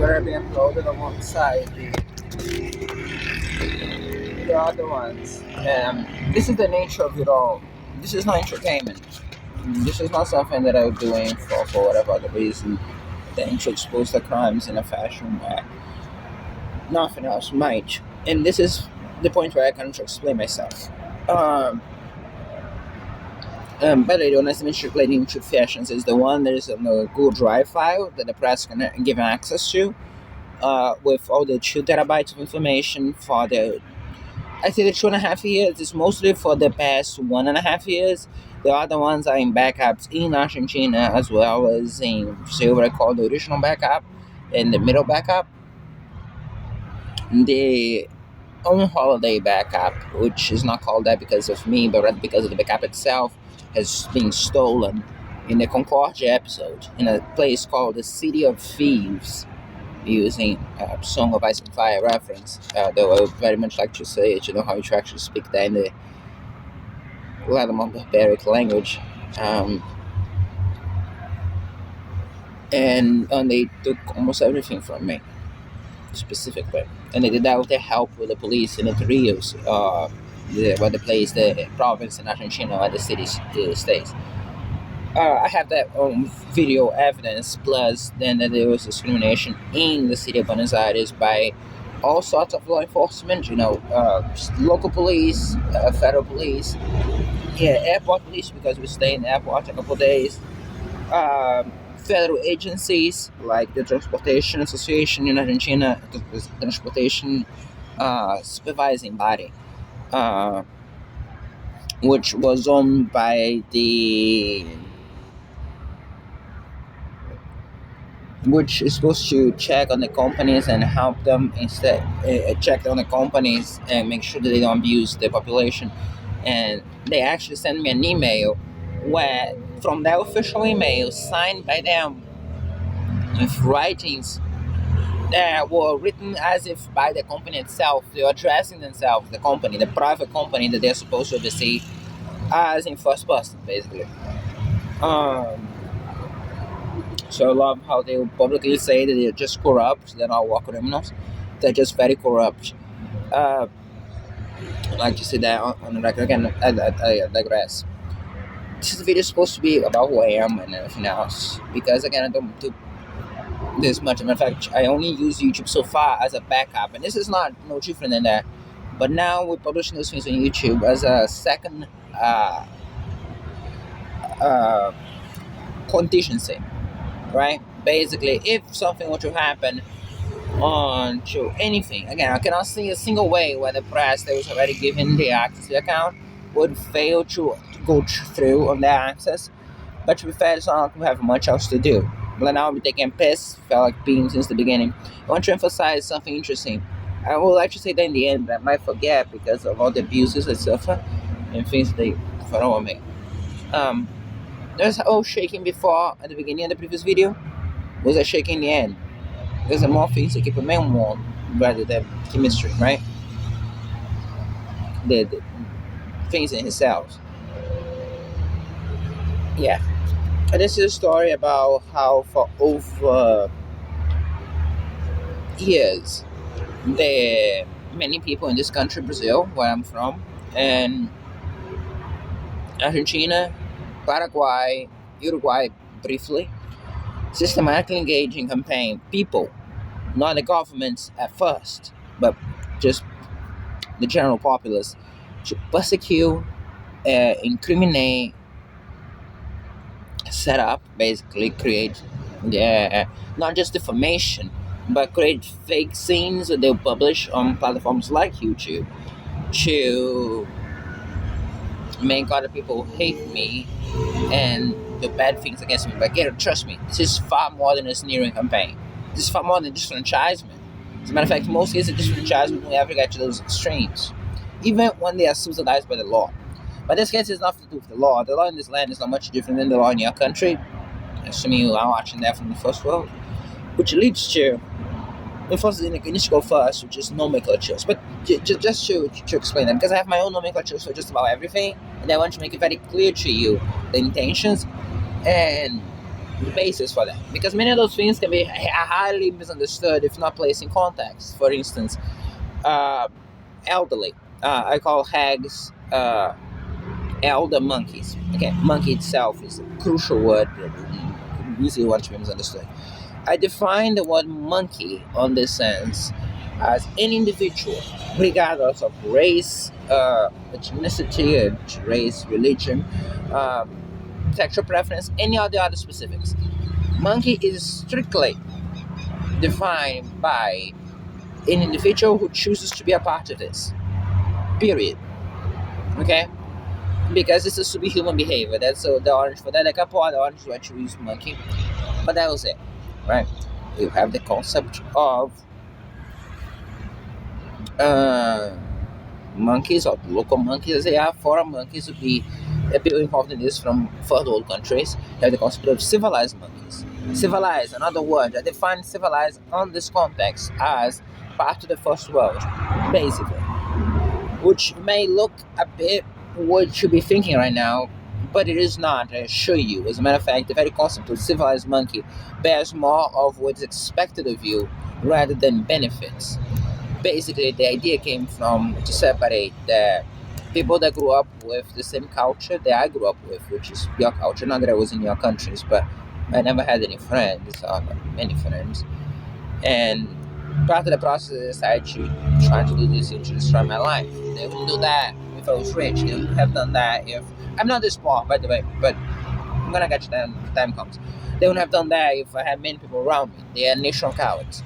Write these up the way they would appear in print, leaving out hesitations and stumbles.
that are being uploaded alongside the other ones. This is the nature of it all. This is not entertainment. This is not something that I'm doing for whatever other reason than to expose the crimes in a fashion where nothing else might. And this is the point where I can explain myself. By the way, honestly, circulating into fashions is the one that is on the Google Drive file that the press can give access to, with all the 2 terabytes of information for I say the 2.5 years is mostly for the past 1.5 years. The other ones are in backups in Argentina as well as in, say, what I call the original backup and the middle backup. The on holiday backup, which is not called that because of me, but rather because of the backup itself, has been stolen in the Concordia episode in a place called the City of Thieves, using a Song of Ice and Fire reference, though I would very much like to say it, how you actually speak that in the Latin barbaric language. And they took almost everything from me, specifically. And they did that with the help with the police in the Rios, where the place, the province in Argentina, where the city stays. I have that video evidence, plus then that there was discrimination in the city of Buenos Aires by all sorts of law enforcement, local police, federal police, airport police, because we stay in the airport a couple of days, federal agencies like the Transportation Association in Argentina, the Transportation Supervising Body, which was owned by which is supposed to check on the companies and help them instead check on the companies and make sure that they don't abuse the population. And they actually sent me an email where, from their official email signed by them, with writings that were written as if by the company itself. They were addressing themselves, the company, the private company that they're supposed to oversee, as in first person, basically. So I love how they publicly say that they're just corrupt, they're not war criminals, they're just very corrupt. I'd like to say that on the record again. I digress. This video is supposed to be about who I am and everything else, because again, I don't do this much. In fact, I only use YouTube so far as a backup, and this is not no different than that. But now we're publishing those things on YouTube as a second contingency. Right? Basically, if something were to happen to anything, again, I cannot see a single way where the press that was already given the access to the account would fail to go through on their access. But to be fair, it's not like we have much else to do. But now I'm taking piss, felt like being since the beginning. I want to emphasize something interesting. I would like to say that in the end, but I might forget because of all the abuses I suffer and things they throw on me. There's all shaking before at the beginning of the previous video. Was a shaking in the end? There's more things to keep a man warm rather than chemistry, right? The things in his cells. Yeah. And this is a story about how for over years there are many people in this country, Brazil, where I'm from, and Argentina, Paraguay, Uruguay briefly, systematically engage in campaign. People, not the governments at first, but just the general populace, to persecute, incriminate, set up, basically create not just defamation, but create fake scenes that they'll publish on platforms like YouTube to make other people hate me and do bad things against me. But trust me, this is far more than a sneering campaign. This is far more than disfranchisement. As a matter of fact, most cases disfranchisement will never get to those extremes, even when they are subsidized by the law. But this case has nothing to do with the law. The law in this land is not much different than the law in your country, assuming you are watching that from the first world, which leads to, first, you need to go first, which is nomenclatures. But just to explain that, because I have my own nomenclatures for just about everything, and I want to make it very clear to you the intentions and basis for that, because many of those things can be highly misunderstood if not placed in context. For instance, uh, elderly. I call hags elder monkeys. Okay, monkey itself is a crucial word that easily want to be misunderstood. I define the word monkey on this sense as an individual, regardless of race, ethnicity, race, religion, um, sexual preference, any of the other specifics. Monkey is strictly defined by an individual who chooses to be a part of this. Period. Okay? Because this is to be human behavior. That's the orange for that. Like a part, the orange what you use monkey. But that was it. Right? You have the concept of uh, monkeys or local monkeys as they are. Foreign monkeys would be people involved in this from third world countries. You have the concept of civilized monkeys. Civilized, another word. I define civilized on this context as part of the first world, basically. Which may look a bit what you be thinking right now, but it is not, I assure you. As a matter of fact, the very concept of civilized monkey bears more of what is expected of you rather than benefits. Basically, the idea came from to separate the people that grew up with the same culture that I grew up with, which is your culture. Not that I was in your countries, but I never had any friends, or not many friends. And part of the process, I decided to try to do this and to destroy my life. They wouldn't do that if I was rich. They wouldn't have done that if I'm not this smart, by the way, but I'm gonna get you there when the time comes. They wouldn't have done that if I had many people around me. They are natural cowards.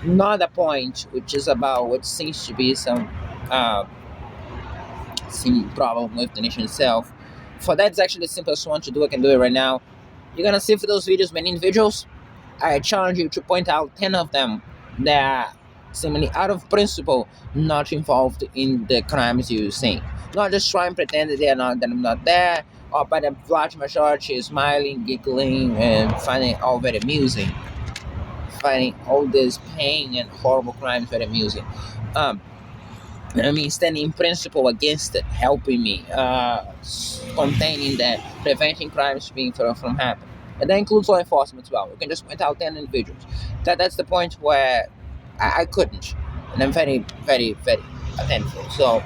Not the point, which is about what seems to be some uh, problem with the nation itself. For that's actually the simplest one to do. I can do it right now. You're gonna see for those videos many individuals. I challenge you to point out 10 of them that are seemingly out of principle not involved in the crimes you see. Not just try and pretend that that I'm not there, or by the large majority smiling, giggling, and finding it all very amusing. Finding all this pain and horrible crimes very amusing. Um, I mean, standing in principle against it, helping me, containing that, preventing crimes being from happening. And that includes law enforcement as well. You can just point out 10 individuals. That's the point where I couldn't. And I'm very, very, very thankful. So,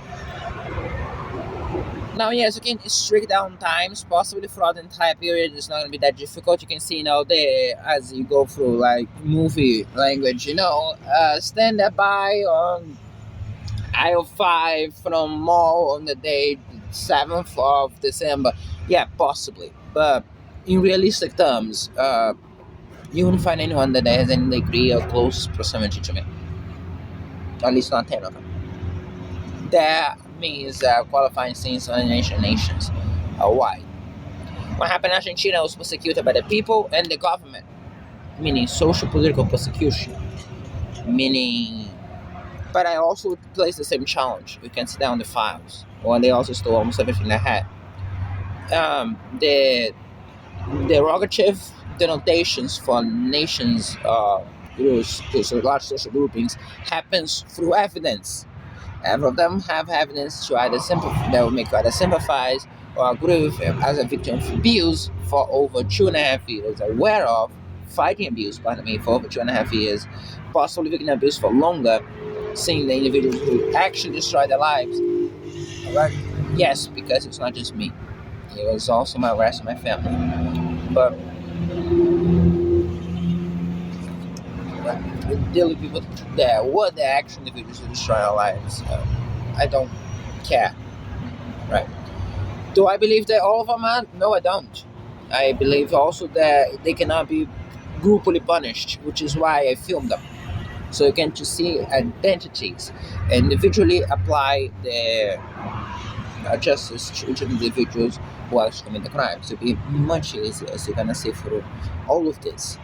now, yes, you can strict down times, possibly throughout the entire period. It's not going to be that difficult. You can see now there as you go through like movie language, stand by on aisle 5 from mall on the day 7th of December. Yeah, possibly. But in realistic terms, you won't find anyone that has any degree of close proximity to me. At least not 10 of them. That means qualifying scenes on the nations. Why? What happened in Argentina was persecuted by the people and the government, meaning social political persecution, meaning. But I also place the same challenge. You can see that on the files. Well, they also stole almost everything I had. The derogative denotations for nations, groups, large social groupings, happens through evidence. Every of them have evidence to either sympathize, that will make you either sympathize or agree with him as a victim of abuse for over 2.5 years, aware of fighting abuse, pardon me, for over 2.5 years, possibly victim abuse for longer, seeing the individuals who actually destroy their lives. Alright? Yes, because it's not just me. It was also my rest of my family. But dealing with people that were the actual individuals who destroy our lives, I don't care. Right? Do I believe that all of them are? No, I don't. I believe also that they cannot be groupally punished, which is why I filmed them. So you can just see identities, individually apply the justice to each of the individuals who actually commit the crime. So it'll be much easier. So you're gonna see through all of this.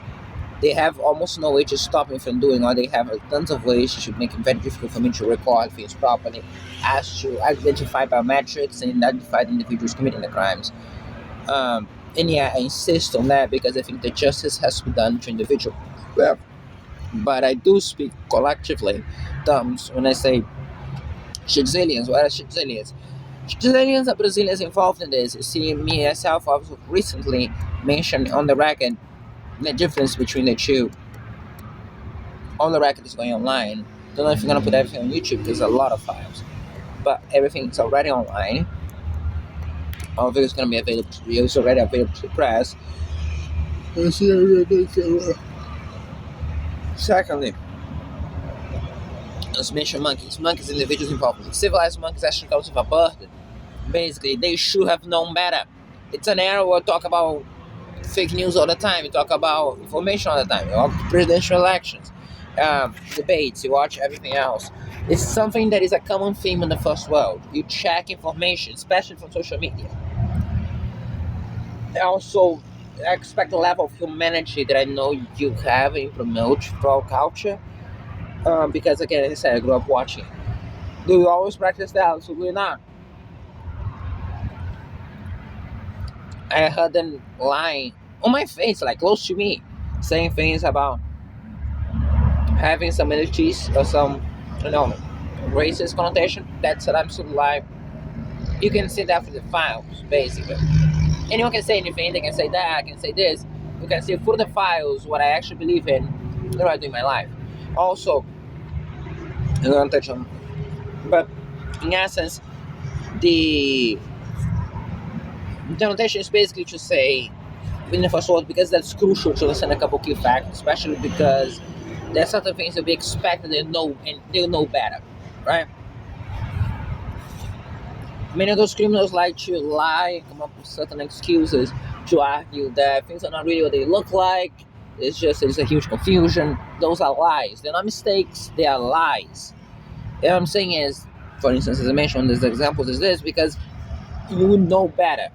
They have almost no way to stop me from doing, or they have tons of ways to make it very difficult for me to record things properly, as to identify biometrics and identify the individuals committing the crimes. And yeah, I insist on that because I think that justice has to be done to individual. Well, but I do speak collectively terms when I say Shizilians. What are Shizilians? Chileans and Brazilians involved in this. You see, me myself also recently mentioned on the record the difference between the two. All the record is going online. Don't know if you're gonna put everything on YouTube. There's a lot of files, but everything is already online. All of it is gonna be available to you. It's already available to the press. Secondly, let's mention monkeys. Monkeys, individuals involved. Civilized monkeys actually comes with a burden. Basically, they should have known better. It's an era where we talk about fake news all the time. You talk about information all the time. You watch presidential elections, debates. You watch everything else. It's something that is a common theme in the first world. You check information, especially from social media. Also, I expect a level of humanity that I know you have and promote for our culture. Because again, as I said, I grew up watching. Do you always practice that? Absolutely not. I heard them lying on my face, like close to me, saying things about having some entities or some, you know, racist connotation. That's an absolute lie. You can see that for the files, basically. Anyone can say anything. They can say that. I can say this. You can see through the files what I actually believe in, what I do in my life. Also, I'm gonna touch on, but in essence, the denotation is basically to say in the first word because that's crucial to understand a couple key facts, especially because there's certain things that we expect that they'll know better, right? Many of those criminals like to lie, come up with certain excuses to argue that things are not really what they look like. It's a huge confusion. Those are lies. They're not mistakes. They are lies. And what I'm saying is, for instance, as I mentioned, there's examples is this because you would know better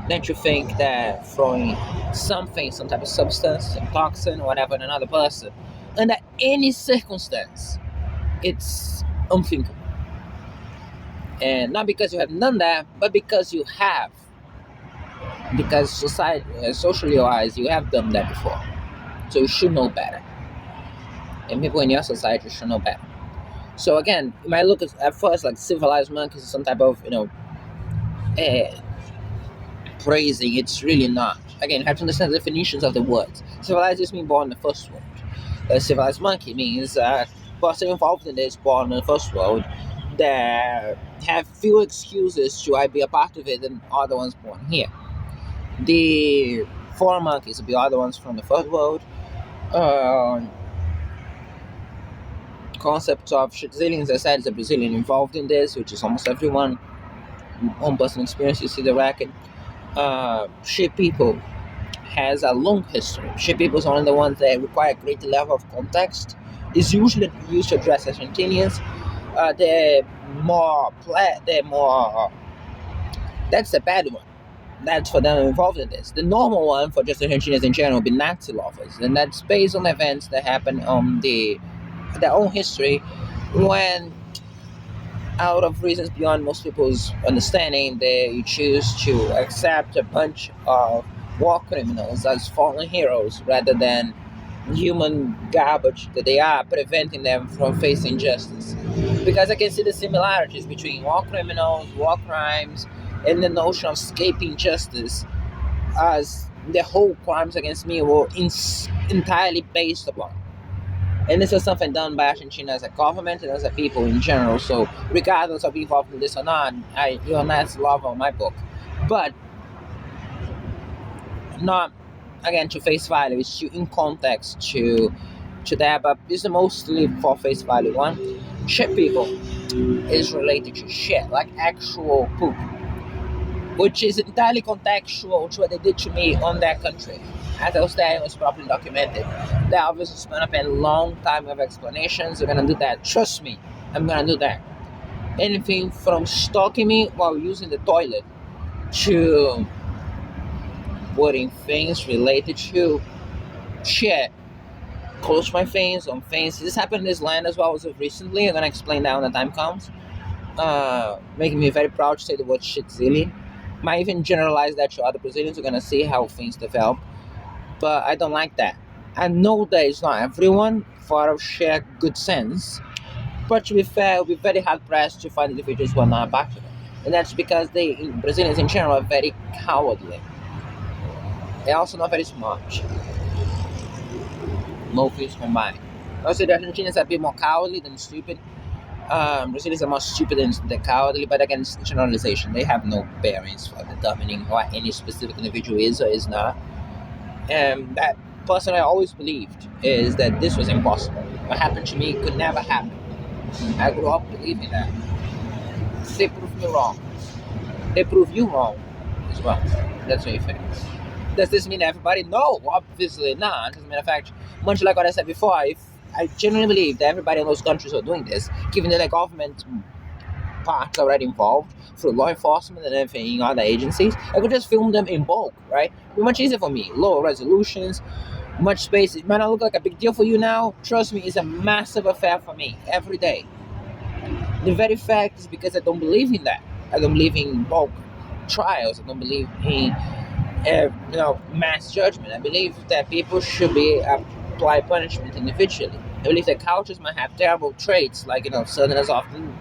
than to think that throwing something, some type of substance, some toxin, whatever, in another person, under any circumstance, it's unthinkable. And not because you have done that, but because you have. Because society, socially wise, you have done that before. So you should know better. And people in your society should know better. So again, you might look at first like civilized monkeys as some type of, uh, praising. It's really not. Again, you have to understand the definitions of the words. Civilized just means born in the first world. A civilized monkey means a person involved in this born in the first world that have fewer excuses to I be a part of it than other ones born here. The foreign monkeys will be other ones from the third world. Uh, Concept of Brazilians, as I said, is a Brazilian involved in this, which is almost everyone. On personal experience, you see the record. Sheep people has a long history. Sheep people is one of the ones that require a great level of context. It's usually used to address Argentinians. They're more. That's the bad one. That's for them involved in this. The normal one for just Argentinians in general would be Nazi lovers, and that's based on events that happen on their own history, when out of reasons beyond most people's understanding, they choose to accept a bunch of war criminals as fallen heroes rather than human garbage that they are, preventing them from facing justice. Because I can see the similarities between war criminals, war crimes, and the notion of escaping justice, as the whole crimes against me were entirely based upon. And this is something done by Argentina as a government and as a people in general. So, regardless of being involved in this or not, you're a nice lover of my book. But not again to face value, it's to in context to that, but it's mostly for face value one. Shit people is related to shit, like actual poop, which is entirely contextual to what they did to me on that country. As I was there, it was properly documented. That obviously is gonna spend a long time of explanations. We're gonna do that. Trust me, I'm gonna do that. Anything from stalking me while using the toilet to putting things related to shit close to my face, on things. This happened in this land as well as of recently. I'm gonna explain that when the time comes. Making me very proud to say the word shitzillion. Might even generalize that to other Brazilians. We're gonna see how things develop. But I don't like that. I know that it's not everyone for of share good sense. But to be fair, it will be very hard pressed to find individuals who are not back to them. and that's because Brazilians in general are very cowardly. They're also not very smart. Both things combined. Also, the Argentinians are a bit more cowardly than stupid. Brazilians are more stupid than cowardly, but again, it's generalization. They have no bearings for determining what any specific individual is or is not. And that personally, I always believed is that this was impossible. What happened to me could never happen. I grew up believing that. They proved me wrong. They prove you wrong as well. That's what you think. Does this mean everybody? No, obviously not. As a matter of fact, much like what I said before, if I genuinely believe that everybody in those countries are doing this, given that the government parts already involved through law enforcement and everything, other agencies, I could just film them in bulk, right? It'd be much easier for me. Lower resolutions, much space. It might not look like a big deal for you now. Trust me, it's a massive affair for me every day. The very fact is because I don't believe in that. I don't believe in bulk trials. I don't believe in mass judgment. I believe that people should be apply punishment individually. I believe that cultures might have terrible traits, like Southerners often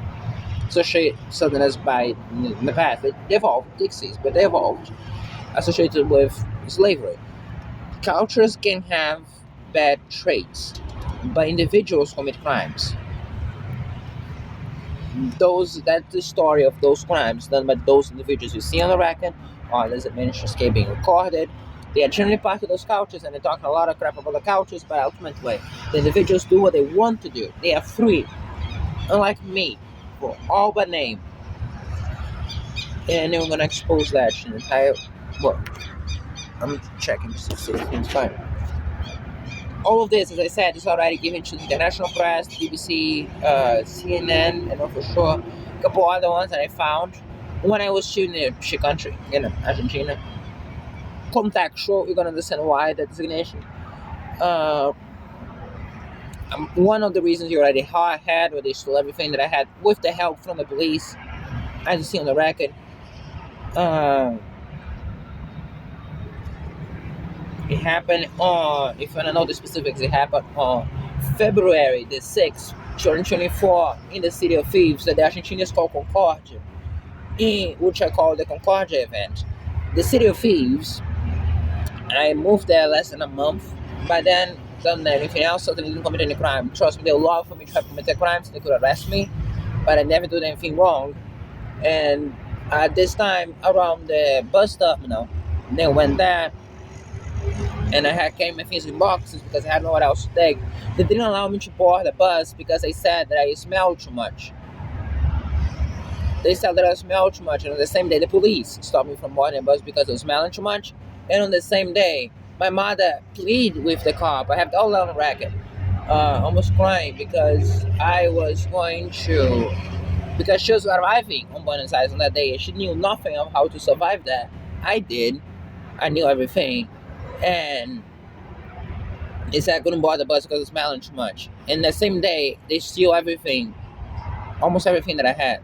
associate Southerners by in the past. They evolved, Dixies, but they evolved associated with slavery. Cultures can have bad traits, but individuals commit crimes. That's the story of those crimes done by those individuals you see on the record, or there's a ministry being recorded. They are generally part of those cultures, and they talk a lot of crap about the cultures, but ultimately, the individuals do what they want to do. They are free, unlike me, for all but name. And then we're gonna expose that in the entire world. I'm checking to see if everything's fine. All of this, as I said, is already given to the international press, BBC, CNN, and for sure a couple other ones that I found when I was shooting in the country, Argentina. Contextual, you're gonna understand why that designation. One of the reasons you already had, or they stole everything that I had with the help from the police, as you see on the record. It happened on, if you want to know the specifics, it happened on February the 6th, 2024, in the city of Thieves, that the Argentinians call Concordia, which I call the Concordia event. The city of Thieves, I moved there less than a month. By then, done anything else, so they didn't commit any crime. Trust me, they would love for me to have committed crimes, so they could arrest me, but I never did anything wrong. And at this time, around the bus terminal, they went there, and I came my things in boxes because I had nowhere else to take. They didn't allow me to board the bus because they said that I smelled too much. They said that I smelled too much, and on the same day, the police stopped me from boarding the bus because I was smelling too much. And on the same day, my mother pleaded with the cop. I have all on the record, almost crying because I was going to, because she was arriving on Buenos Aires on that day, and she knew nothing of how to survive that. I did. I knew everything. And they said I couldn't board the bus because I was smelling too much. And the same day, they steal everything, almost everything that I had.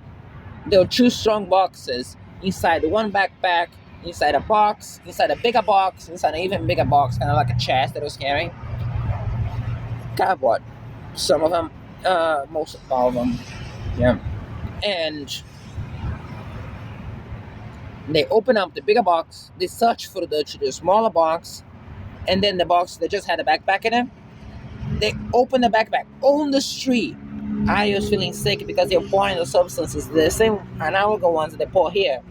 There were 2 strong boxes inside one backpack, inside a box, inside a bigger box, inside an even bigger box, kind of like a chest that I was carrying. Cardboard. Some of them, most of all of them, yeah. And they open up the bigger box, they search for the smaller box, and then the box that just had a backpack in it, they open the backpack on the street. I was feeling sick because they're pouring the substances, the same analogous ones that they pour here.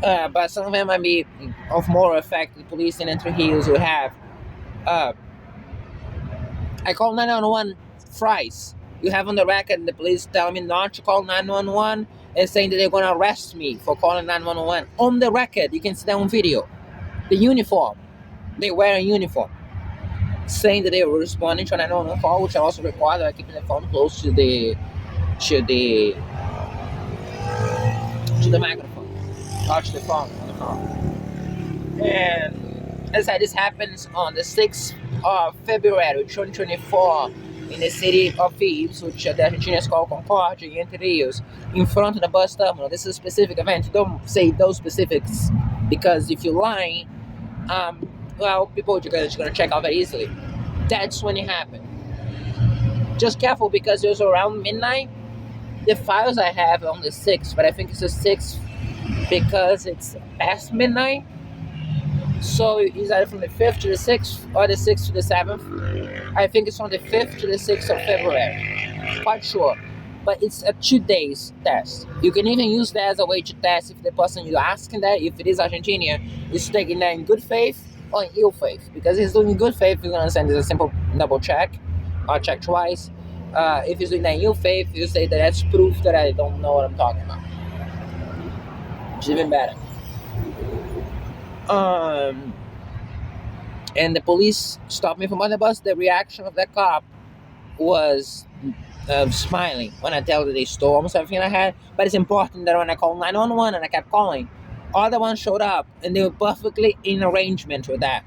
But some of them might be of more effect. The police in Entre Rios will have. I call 911 thrice. You have on the record the police tell me not to call 911 and saying that they're going to arrest me for calling 911. On the record, you can see that on video. The uniform. They wear a uniform. Saying that they were responding to a 911 call, which I also required by keeping the phone close to the microphone. Touch the phone on the phone. And as I said, this happens on the 6th of February 2024 in the city of Thieves, which the Argentinians call Concordia, in Entre Rios, in front of the bus terminal. This is a specific event. Don't say those specifics, because if you're lying, people are going to check out very easily. That's when it happened. Just careful, because it was around midnight. The files I have on the 6th, but I think it's the 6th because it's past midnight. So it's either from the 5th to the 6th or the 6th to the 7th. I think it's from the 5th to the 6th of February. Quite sure. But it's a 2 days test. You can even use that as a way to test if the person you're asking that, if it is Argentina, is taking that in good faith or in ill faith. Because if he's doing in good faith, you're going to send it a simple double check or check twice. If he's doing that in ill faith, you say that that's proof that I don't know what I'm talking about. It's even better. And the police stopped me from on the bus. The reaction of that cop was smiling when I tell that they stole almost everything I had. But it's important that when I called 911 and I kept calling, other ones showed up and they were perfectly in arrangement with that.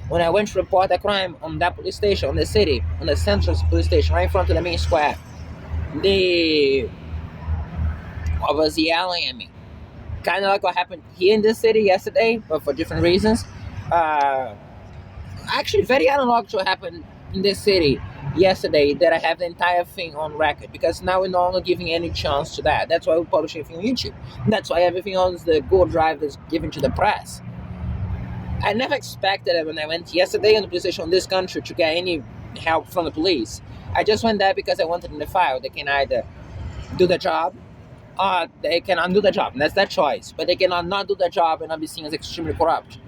When I went to report the crime on that police station, on the city, on the central police station, right in front of the main square, they was yelling at me. Kind of like what happened here in the city yesterday, but for different reasons. Actually, very analog to what happened in this city yesterday, that I have the entire thing on record, because now we're no longer giving any chance to that. That's why we publish everything on YouTube. That's why everything on the Google Drive that's given to the press. I never expected it when I went yesterday on the police station in this country to get any help from the police. I just went there because I wanted in the file. They can either do the job or they can undo the job. And that's their choice. But they cannot not do the job and not be seen as extremely corrupt.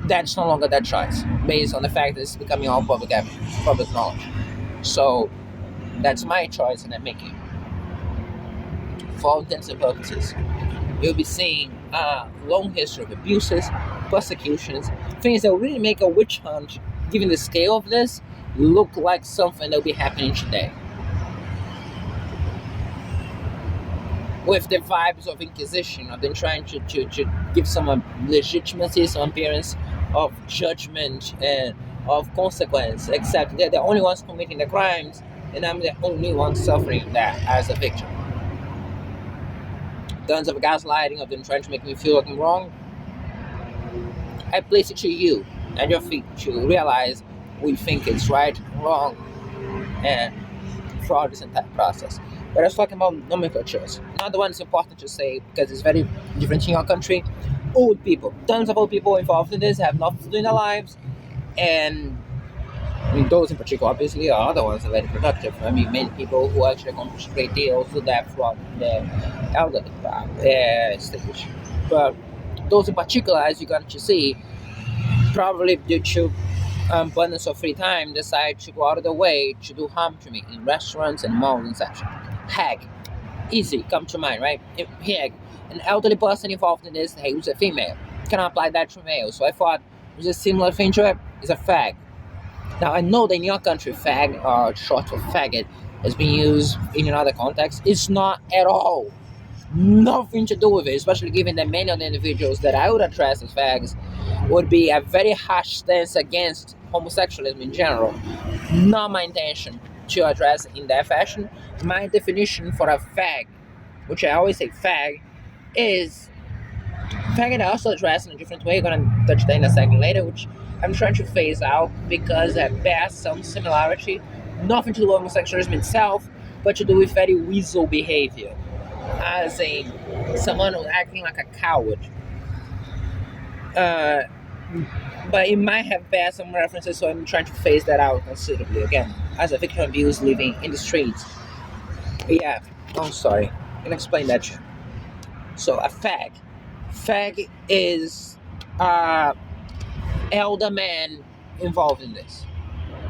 That's no longer their choice, based on the fact that it's becoming all public knowledge. So that's my choice, and I'm making it. For all intents and purposes, you'll be seeing a long history of abuses, persecutions, things that will really make a witch hunt, given the scale of this, look like something that will be happening today. With the vibes of Inquisition, of them trying to give some legitimacy, some appearance of judgment and of consequence, except they're the only ones committing the crimes, and I'm the only one suffering that as a victim. Tons of gaslighting, of them trying to make me feel like I'm wrong. I place it to you and your feet to realize we think it's right, wrong, and throughout this entire process. But I was talking about nomenclatures. Another one is important to say because it's very different in your country. Old people, tons of old people involved in this have nothing to do in their lives, and I mean, those in particular, obviously, are other ones are very productive. I mean, many people who actually accomplish great deals do that from the elderly stage. But those in particular, as you're going to see, probably due to abundance of free time, decide to go out of the way to do harm to me in restaurants and malls and such. Hag, easy, come to mind, right? Hag, an elderly person involved in this, hey, who's a female, can apply that to male. So I thought it was a similar thing to it. It's a fag. Now I know that in your country, fag, or short for faggot, has been used in another context. It's not at all. Nothing to do with it, especially given that many of the individuals that I would address as fags would be a very harsh stance against homosexualism in general. Not my intention to address it in that fashion. My definition for a fag, which I always say fag, is faggot. I also address in a different way. I'm gonna touch that in a second later, which I'm trying to phase out because it bears some similarity, nothing to do with homosexualism itself, but to do with very weasel behavior, as in someone who's acting like a coward. But it might have bad some references, so I'm trying to phase that out considerably. Again, as a victim of abuse living in the streets. Yeah, I'm sorry. I can explain that to you. So a fag. Fag is elder man involved in this.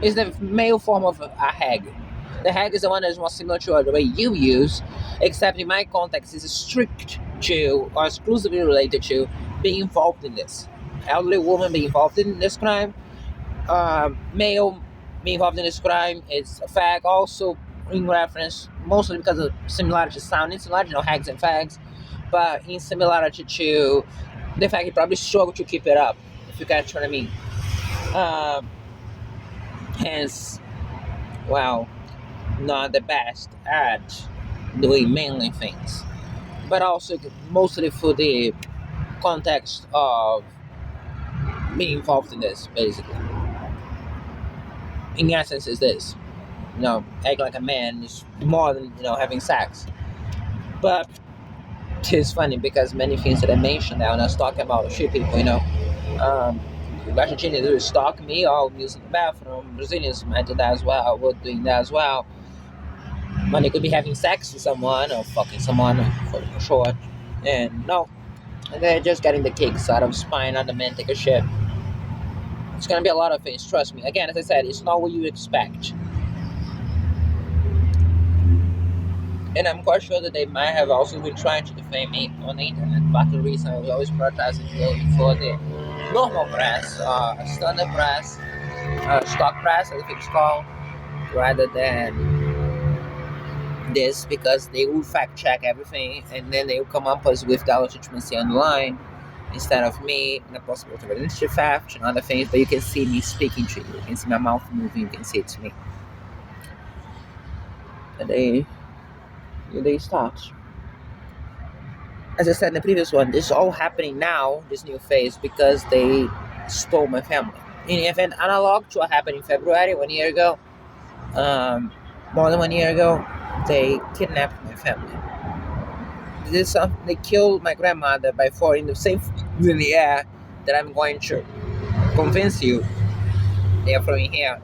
It's the male form of a hag. The hag is the one that is more similar to the way you use, except in my context, is strict to or exclusively related to being involved in this. Elderly woman being involved in this crime, male being involved in this crime is a fag. Also, in reference, mostly because of similarity sounding similarity, hags and fags, but in similarity to the fact he probably struggled to keep it up, if you catch what I mean. Hence, well, not the best at doing manly things, but also mostly for the context of being involved in this, basically. In essence, is this, acting like a man is more than, having sex. But It's funny because many things that I mentioned that when I was talking about shit people, um, Argentinians do stalk me or using the bathroom. Brazilians might do that as well. We're doing that as well. When they could be having sex with someone or fucking someone for short. And no, they're just getting the kicks out of spine on the man take a shit. It's gonna be a lot of things, trust me. Again, as I said, it's not what you expect. And I'm quite sure that they might have also been trying to defame me on the internet. But the reason I was always prioritizing to go for the normal press, standard press, stock press, I think it's called, rather than this, because they will fact check everything and then they will come up with the legitimacy online instead of me and the possibility of identity theft and other things. But you can see me speaking to you, you can see my mouth moving, you can see it's me. And they start. As I said in the previous one, this is all happening now, this new phase, because they stole my family. In the event analog to what happened in February 1 year ago, more than 1 year ago, they kidnapped my family. They killed my grandmother by throwing the same food in the air that I'm going to convince you they are throwing here.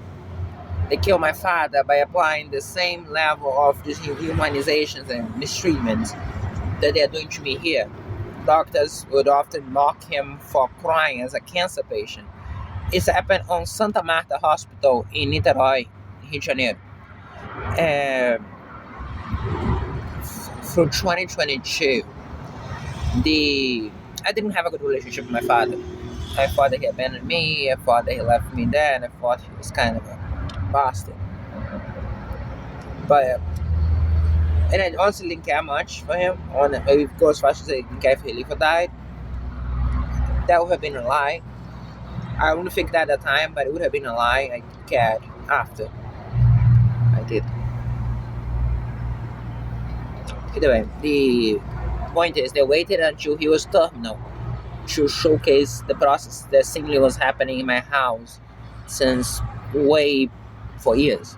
They killed my father by applying the same level of dehumanizations and mistreatments that they are doing to me here. Doctors would often mock him for crying as a cancer patient. It's happened on Santa Marta Hospital in Niterói, Rio de Janeiro. Through 2022, I didn't have a good relationship with my father. I thought that he abandoned me, I thought that he left me there, and I thought he was kind of a bastard. But and I honestly didn't care much for him. It goes fast to say I didn't care if he lived or died. That would have been a lie. I wouldn't think that at the time, but it would have been a lie. I cared after I did. Either way, the point is they waited until he was terminal to showcase the process that seemingly was happening in my house since way for years.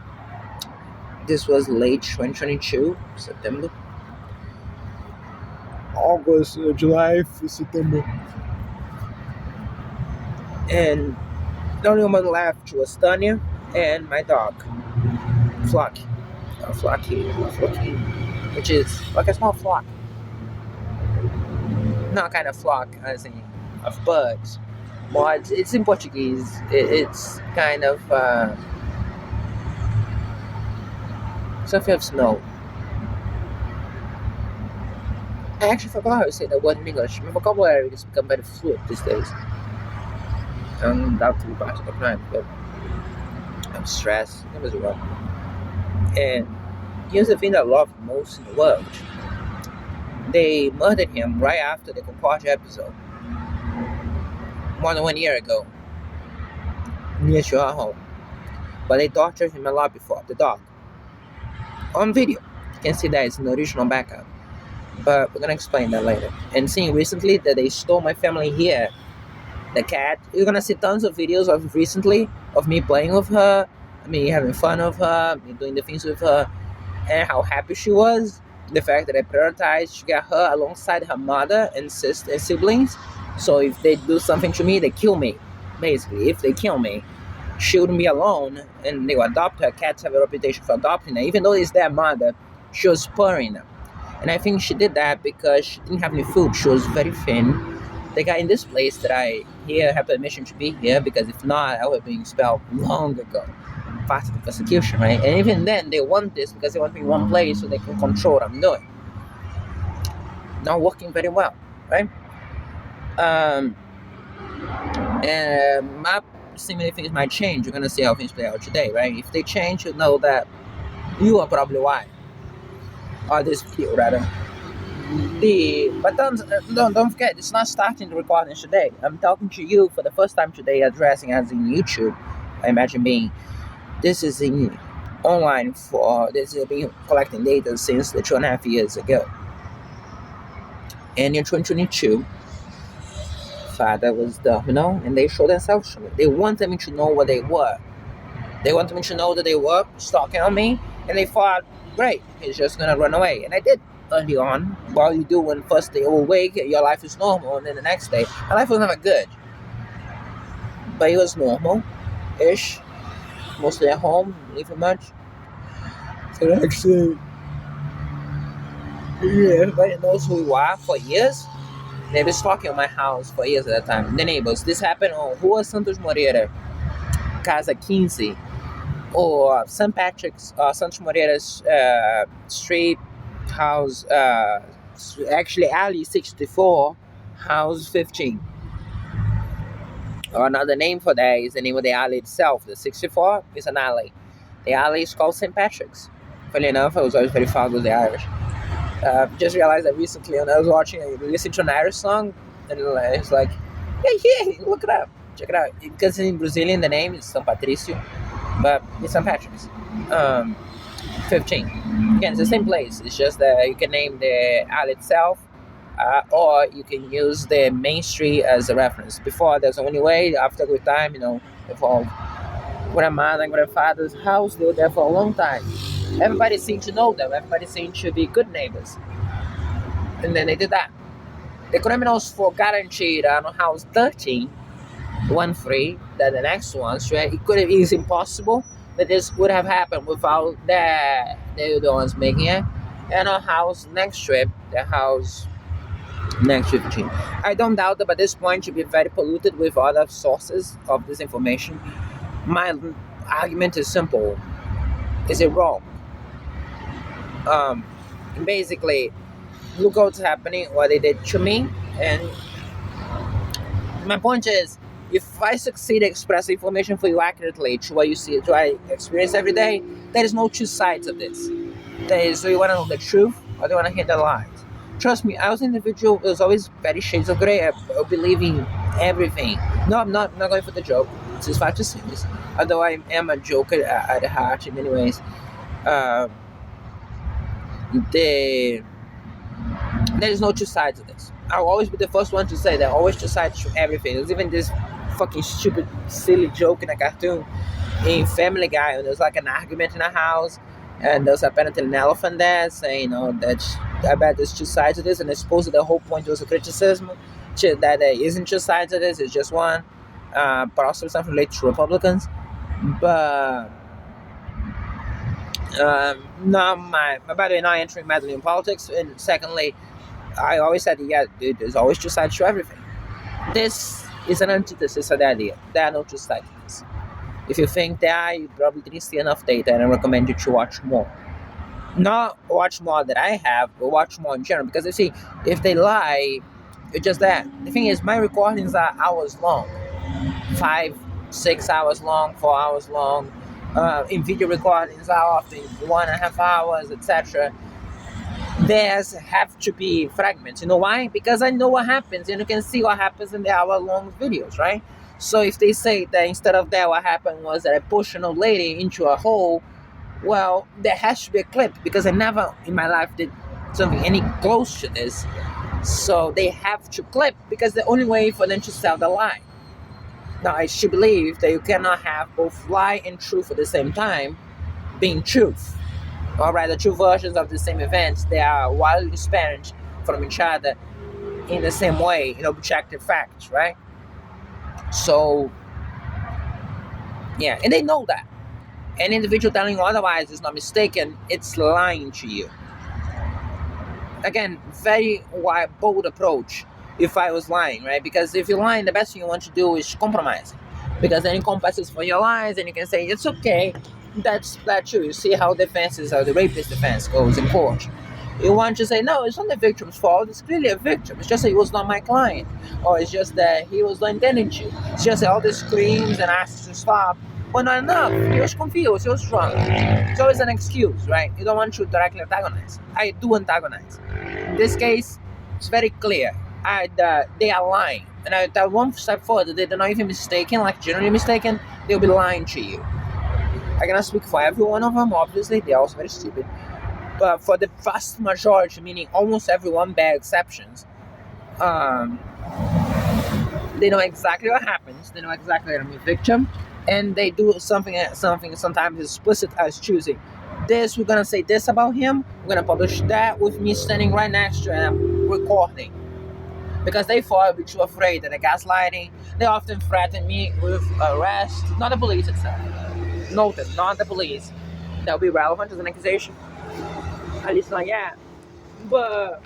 This was late 2022, September. August, July, September. And the only one left was Tanya and my dog, Flocky. Flocky, which is like a small flock. Not kind of flock as in of birds. But it's in Portuguese. It's kind of something of snow. I actually forgot how to say that word in English. My vocabulary has become very fluid these days. I'm about to be part of the crime, but I'm stressed. It was wrong. And here's the thing that I love most in the world. They murdered him right after the Concordia episode. More than 1 year ago. Near to our home. But they tortured him a lot before, the dog. On video. You can see that it's an original backup. But we're gonna explain that later. And seeing recently that they stole my family here. The cat. You're gonna see tons of videos of recently of me playing with her, me having fun with her, me doing the things with her, and how happy she was. The fact that I prioritized to get her alongside her mother and sister and siblings. So if they do something to me, they kill me. Basically, if they kill me, she wouldn't be alone, and they will adopt her. Cats have a reputation for adopting her. Even though it's their mother, she was spurring them. And I think she did that because she didn't have any food. She was very thin. They got in this place that I here have permission to be here, because if not, I would have been expelled long ago. Part of the persecution, right? And even then, they want this because they want me in one place so they can control what I'm doing. Not working very well, right? And my similar things might change. You're gonna see how things play out today, right? If they change, you know that you are probably why. Or this video, rather. But don't forget, it's not starting the recording today. I'm talking to you for the first time today, addressing as in YouTube. I imagine being. This is in online this has been collecting data since the 2.5 years ago. And in 2022, father was terminal, and they showed themselves to me. They wanted me to know what they were. They wanted me to know that they were stalking on me, and they thought, great, he's just gonna run away. And I did. early on. While you do when first day awake, your life is normal, and then the next day, my life was never good, but it was normal-ish. Mostly at home, living much. So the next day, yeah, everybody knows who you are for years. They've been stalking my house for years at a time. The neighbors. This happened on Rua Santos Moreira, Casa 15, or St. Patrick's, Santos Moreira's Street, house, actually alley 64, house 15. Or another name for that is the name of the alley itself. The 64 is an alley. The alley is called St. Patrick's. Funny enough, I was always very fond with the Irish. Just realized that recently when I was watching, I listened to an Irish song, and it's like, yeah, look it up, check it out. Because in Brazilian, the name is São Patrício, but it's St. Patrick's. 15. Again, it's the same place. It's just that you can name the alley itself, or you can use the main street as a reference. Before, there's only way. After a good time, evolved. Grandma and grandfather's house, they were there for a long time. Everybody seemed to know them. Everybody seemed to be good neighbors. And then they did that. The criminals for guaranteed on house 13, 1-3, that the next ones, right? It is impossible that this would have happened without they were the ones making it. And on house next trip, the house next 15. I don't doubt that by this point should be very polluted with other sources of this information. My argument is simple. Is it wrong? Basically, look what's happening, what they did to me, and my point is, if I succeed to express information for you accurately to what you see, to what I experience every day, there is no two sides of this. There is, so you want to know the truth, or do you want to hear the lies? Trust me, I was an individual, it was always very shades of gray. I believe in everything. No, I'm not going for the joke. It's just fact to say this. Although I am a joker at heart in many ways. There is no two sides of this. I'll always be the first one to say there are always two sides to everything. There's even this fucking stupid, silly joke in a cartoon in Family Guy, and there's like an argument in a house, and there's apparently an elephant there saying, that I bet there's two sides to this, and I suppose that the whole point was a criticism that there isn't two sides to this, it's just one, but also something related to Republicans. But no, by the way, not entering madly in politics, and secondly, I always said, dude, there's always two sides to everything. This is an antithesis of the idea. There are no two sides to this. If you think there are, you probably didn't see enough data, and I recommend you to watch more. Not watch more that I have, but watch more in general, because you see, if they lie, it's just that. The thing is, my recordings are hours long. 5, 6 hours long, 4 hours long. In video recordings are often 1.5 hours, etc. Theirs have to be fragments. You know why? Because I know what happens, and you can see what happens in the hour-long videos, right? So if they say that instead of that, what happened was that I pushed an old lady into a hole, well, there has to be a clip, because I never in my life did something any close to this. So they have to clip, because the only way for them to sell the lie. Now, I should believe that you cannot have both lie and truth at the same time being truth. Or rather, two versions of the same events. They are wildly disparate from each other in the same way, in objective facts, right? So, yeah, and they know that. An individual telling you otherwise is not mistaken, it's lying to you. Again, very bold approach if I was lying, right? Because if you're lying, the best thing you want to do is compromise. Because then it compensates for your lies, and you can say, it's okay, that's true. You see how the rapist defense goes in court. You want to say, no, it's not the victim's fault, it's clearly a victim. It's just that he was not my client. Or it's just that he was not intending to. It's just that all the screams and asks to stop were not enough. He was confused, he was drunk. It's always an excuse, right? You don't want to directly antagonize. I do antagonize. In this case, it's very clear. They are lying. And I tell one step further, they're not even mistaken, like generally mistaken, they'll be lying to you. I cannot speak for every one of them, obviously, they're also very stupid. But for the vast majority, meaning almost everyone, bare exceptions, they know exactly what happens, they know exactly that I'm a victim, and they do something sometimes as explicit as choosing this, we're gonna say this about him. We're gonna publish that with me standing right next to him recording. Because they thought I'd be too afraid that the gaslighting. They often threaten me with arrest, not the police itself. Noted, not the police. That would be relevant as an accusation. At least not yet. But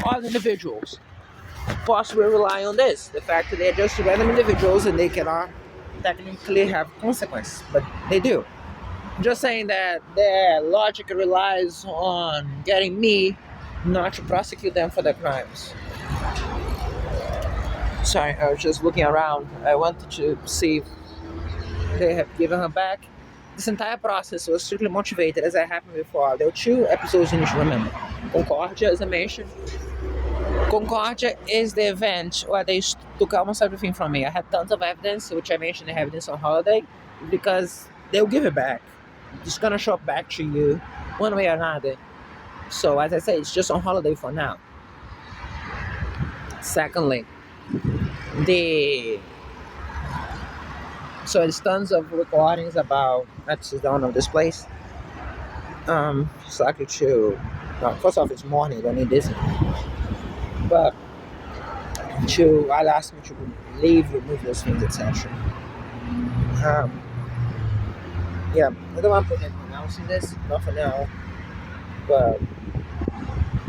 other individuals possibly rely on this. The fact that they're just random individuals and they cannot technically have consequence, but they do. Just saying that their logic relies on getting me not to prosecute them for their crimes. Sorry, I was just looking around. I wanted to see if they have given her back. This entire process was strictly motivated, as I happened before. There were two episodes you need to remember. Concordia, as I mentioned. Concordia is the event where they took almost everything from me. I had tons of evidence, which I mentioned the evidence on holiday, because they'll give it back. It's gonna show up back to you one way or another. So, as I say, it's just on holiday for now. Secondly, so there's tons of recordings about that's the owner of this place. It's likely to first off it's morning, don't need this. But I'll ask me to remove those things, etc. Yeah, I don't want to put anything else in this, not for now. But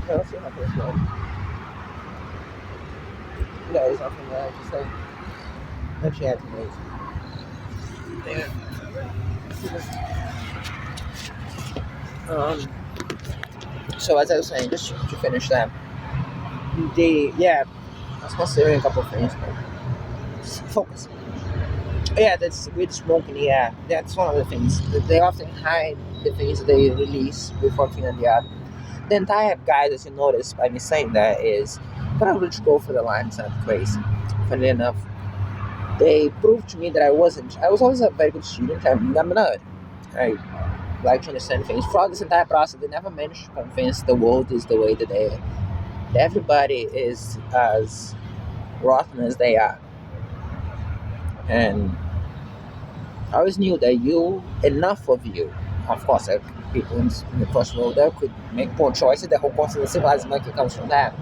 let's see how this goes. Yeah, there's nothing there to say. Actually, I had to wait. Yeah. So as I was saying, just to finish that, I was considering a couple of things, but focus. Yeah, that's with smoking. Yeah, that's one of the things. They often hide the things that they release with one thing and the other. The entire guide, as you notice by me saying that, is probably to go for the lines and crazy. Funny enough, they proved to me that I wasn't. I was always a very good student. I'm a nerd. I like to understand things. Throughout this entire process, they never managed to convince the world is the way that they are. Everybody is as rotten as they are. And I always knew that enough of you, of course, people in the first world that could make poor choices. The whole concept of civilized monkey comes from that.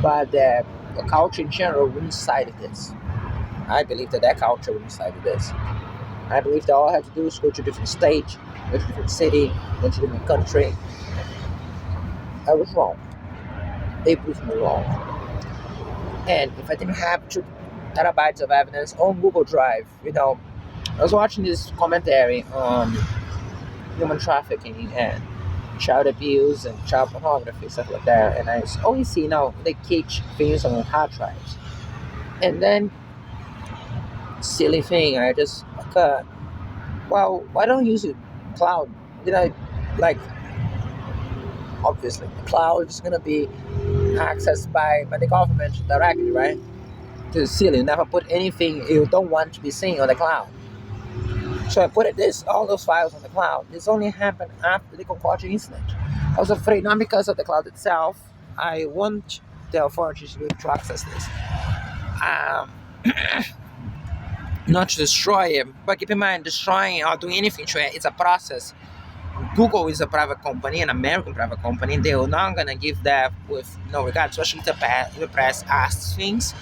But the culture in general will inside of this. I believe that culture will inside of this. I believe that all I have to do is go to a different state, go to a different city, go to a different country. I was wrong. They proved me wrong. And if I didn't have 2 terabytes of evidence on Google Drive, I was watching this commentary on human trafficking and child abuse and child pornography, stuff like that. And I always see, they keep things on hard drives. And then, silly thing, I just occurred, well, why don't you use a cloud? Obviously, the cloud is going to be accessed by the government directly, right? It's silly, you never put anything you don't want to be seen on the cloud. So I put all those files on the cloud. This only happened after the Concordia incident. I was afraid, not because of the cloud itself. I want the authorities to be able to access this. Not to destroy it, but keep in mind, destroying or doing anything to it is a process. Google is a private company, an American private company. They're not going to give that with no regard, especially if the press asks things.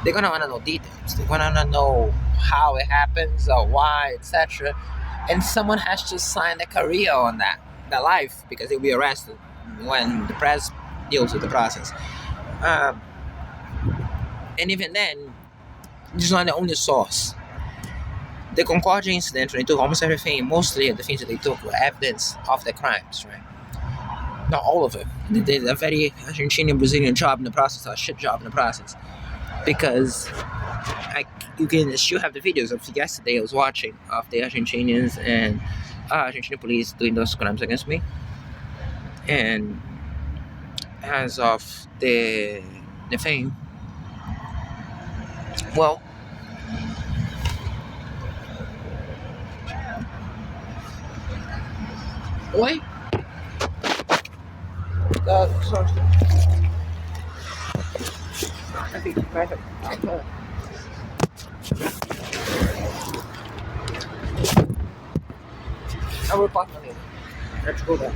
They're going to want to know details. They're going to want to know how it happens or why, etc. And someone has to sign a career on that, their life, because they'll be arrested when the press deals with the process. And even then, this is not the only source. The Concordia incident, when they took almost everything, mostly the things that they took were evidence of the crimes, right? Not all of it. They did a very Argentinian-Brazilian job in the process, or a shit job in the process. Because you can still have the videos of yesterday I was watching of the Argentinians and Argentinian police doing those crimes against me. And as of the thing, well, wait. Sorry. I think it's better. I will pass on it. Let's go there.